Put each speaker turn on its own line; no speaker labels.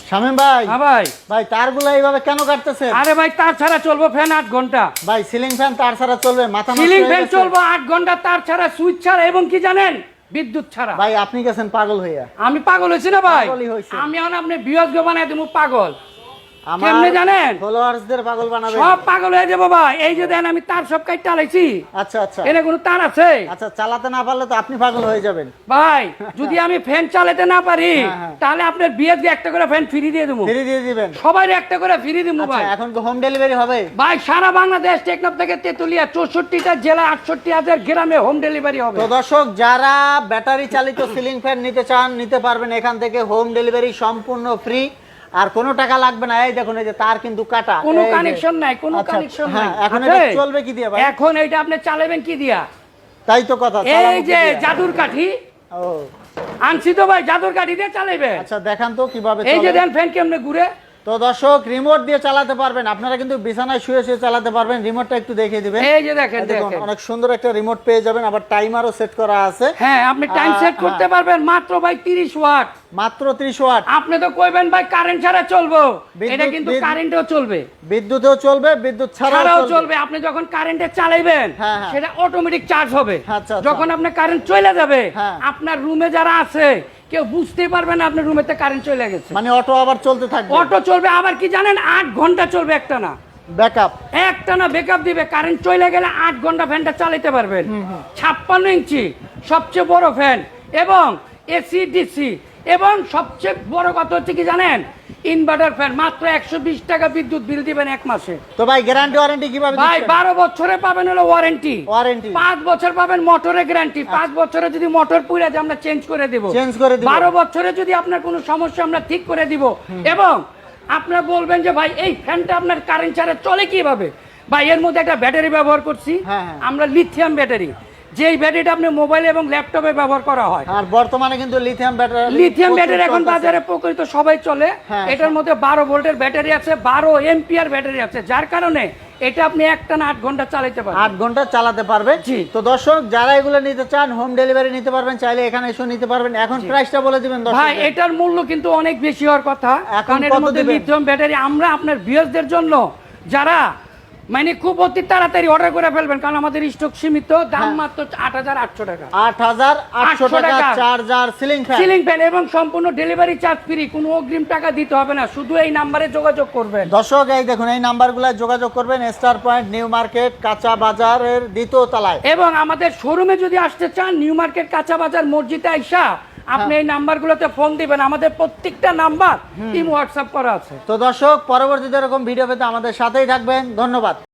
শামীম ভাই।
হ্যাঁ ভাই।
ভাই তারগুলো এইভাবে কেন কাটতেছেন?
আরে ভাই তার ছাড়া চলবো ফ্যান 8 ঘন্টা।
ভাই সিলিং ফ্যান তার ছাড়া চলবে? মাথা নষ্ট
সিলিং
হয়ে
ফ্যান
গেছে?
চলবো 8 ঘন্টা তার ছাড়া, সুইচ ছাড়া, এবং কি জানেন, বিদ্যুৎ ছাড়া।
ভাই আপনি গেছেন পাগল হইয়া।
আমি পাগল হইছি না ভাই?
পাগলই হইছে।
আমি এখন আপনি বিয়সকে বানাই দেবো পাগল।
আমার
কেমনে জানেন?
ফলোয়ার্সদের পাগল বানাবে।
সব পাগল হয়ে যাবো ভাই। এই যে দেন আমি তার সব কাইটা লাইছি।
আচ্ছা আচ্ছা
এনে কোনো তার আছে?
আচ্ছা, চালাতে না পারলে তো আপনি পাগল হয়ে যাবেন
ভাই যদি আমি ফ্যান চালাতে না পারি
হ্যাঁ, হ্যাঁ।
তাহলে আপনার বিয়েতে একটা করে ফ্যান ফ্রি দিয়ে দেবো।
ফ্রি দিয়ে দিবেন?
সবাই একটা করে ফ্রি দেবো
আচ্ছা,
ভাই।
এখন কি হোম ডেলিভারি হবে?
ভাই সারা বাংলাদেশ টেকনাফ থেকে তেতুলিয়া 64টা জেলা 68,000 গ্রামে হোম ডেলিভারি হবে।
তো দর্শক, যারা ব্যাটারি চালিত সিলিং ফ্যান নিতে চান নিতে পারবেন এখান থেকে। হোম ডেলিভারি সম্পূর্ণ ফ্রি, আর কোনো টাকা লাগবে না। এই দেখুন, এই যে তার কিন্তু কাটা,
কোনো
এই যে।
কানেকশন নাই, কোনো
আচ্ছা,
কানেকশন
হ্যাঁ,
নাই।
এখন
আছে?
এটা চলবে কি দিয়ে ভাই?
এখন এইটা আপনি চালাবেন কি দিয়া?
তাই তো কথা,
এই
চালাবো কি
যে
দিয়ে?
জাদুর কাঠি
ও
আনছি তো ভাই, জাদুর কাঠি দিয়ে চালাইবেন।
আচ্ছা, দেখান তো কিভাবে
এই যে
চলে।
দেন ফ্যান কেমনে ঘুরে।
তো দর্শক, রিমোট দিয়ে চালাতে পারবেন। আপনারা কিন্তু বিছানায় শুয়ে শুয়ে চালাতে পারবেন। রিমোটটা একটু দেখিয়ে দিবেন।
এই যে দেখেন
দেখুন,
দেখেন।
অনেক সুন্দর একটা রিমোট পেয়ে যাবেন, আবার টাইমারও সেট করা আছে।
হ্যাঁ, আপনি টাইম সেট করতে পারবেন মাত্র ভাই 30 ওয়াট।
মাত্র 30 ওয়াট।
আপনি তো কইবেন ভাই কারেন্ট ছাড়া চলবো,
বিদ্যুৎ-
এটা কিন্তু
বিদ্যুৎ-
কারেন্টেও চলবে,
বিদ্যুতেও চলবে, বিদ্যুৎ
ছাড়াও
ছাড়াও
চলবে। আপনি যখন কারেন্টে চালাইবেন
হ্যাঁ, হ্যাঁ।
সেটা অটোমেটিক চার্জ হবে।
আচ্ছা, আচ্ছা।
যখন আপনার কারেন্ট চলে যাবে,
হ্যাঁ।
আপনার রুমে যারা আছে কেউ বুঝতেই পারবে না আপনার রুমেতে কারেন্ট চলে গেছে।
মানে অটো আবার চলতে থাকবে।
অটো চলবে, আবার কি জানেন, 8 ঘন্টা চলবে একটা না।
ব্যাকআপ।
একটা না ব্যাকআপ দিবে। কারেন্ট চলে গেলে 8 ঘন্টা ফ্যানটা চালাতে পারবেন। 56 ইঞ্চি সবচেয়ে বড় ফ্যান, এবং এসি ডিসি, এবং সবচেয়ে বড় কথা হচ্ছে কি জানেন, ইনভার্টার ফ্যান। মাত্র 120 টাকা বিদ্যুৎ বিল দিবেন এক মাসে।
তো ভাই গ্যারান্টি ওয়ারেন্টি কিভাবে
ভাই
দিচ্ছেন?
12 বছরে পাবেন হলো ওয়ারেন্টি। 5 বছর পাবেন মোটরের গ্যারান্টি। 5 বছরে যদি মোটর পুড়ে যায় আমরা চেঞ্জ করে দেব।
চেঞ্জ করে দিব।
12 বছরে যদি আপনার কোনো সমস্যা আমরা ঠিক করে দিব। এবং আপনারা বলবেন যে ভাই এই ফ্যানটা আপনার কারেন্ট ছাড়া চলে কিভাবে? ভাই এর মধ্যে একটা ব্যাটারি ব্যবহার করছি
হ্যাঁ, হ্যাঁ।
আমরা, লিথিয়াম ব্যাটারি। যেই ব্যাটারিটা আপনি মোবাইল এবং ল্যাপটপে ব্যবহার করা হয়।
আর বর্তমানে কিন্তু লিথিয়াম
ব্যাটারি এখন বাজারে প্রকৃত সবাই চলে।
হ্যাঁ,
এটার মধ্যে 12 ভোল্টের ব্যাটারি আছে, 12 এম্পিয়ার ব্যাটারি আছে, যার কারণে এটা আপনি একটানা 8 ঘন্টা চালাতে পারবেন।
8 ঘন্টা চালাতে পারবেন।
জি।
তো দর্শক, যারা এগুলো নিতে চান হোম ডেলিভারি নিতে পারবেন, চাইলে এখানে এসে নিতে পারবেন। এখন প্রাইসটা বলে দিবেন
ভাই
দর্শক।
এটার মূল্য কিন্তু অনেক বেশি হওয়ার কথা,
এখন
কারণ এর
কত
মধ্যে
দিবেন?
Lithium battery. আমরা আপনার ভিউয়ারদের জন্য যারা মানে খুব অতি তাড়াতাড়ি অর্ডার করে ফেলবেন, কারণ আমাদের স্টক সীমিত, দাম মাত্র 8,800 টাকা।
8,800 টাকা charger ceiling fan.
Ceiling fan, এবং সম্পূর্ণ ডেলিভারি চার্জ ফ্রি, কোনো অগ্রিম টাকা দিতে হবে না। শুধু এই নাম্বারে যোগাযোগ করবেন।
দর্শক, এই দেখুন, এই নাম্বারগুলো যোগাযোগ করবেন। স্টার পয়েন্ট নিউ মার্কেট কাঁচা বাজারের দ্বিতীয় তলায়।
এবং আমাদের শোরুমে যদি আসতে চান, নিউ মার্কেট কাঁচা বাজার মসজিদে আইসা আপনি এই নাম্বারগুলোতে ফোন দিবেন। আমাদের প্রত্যেকটা নাম্বার ইমো হোয়াটসঅ্যাপ করা আছে।
তো দর্শক, পরবর্তীতে এরকম ভিডিও পেতে আমাদের সাথেই থাকবেন। ধন্যবাদ।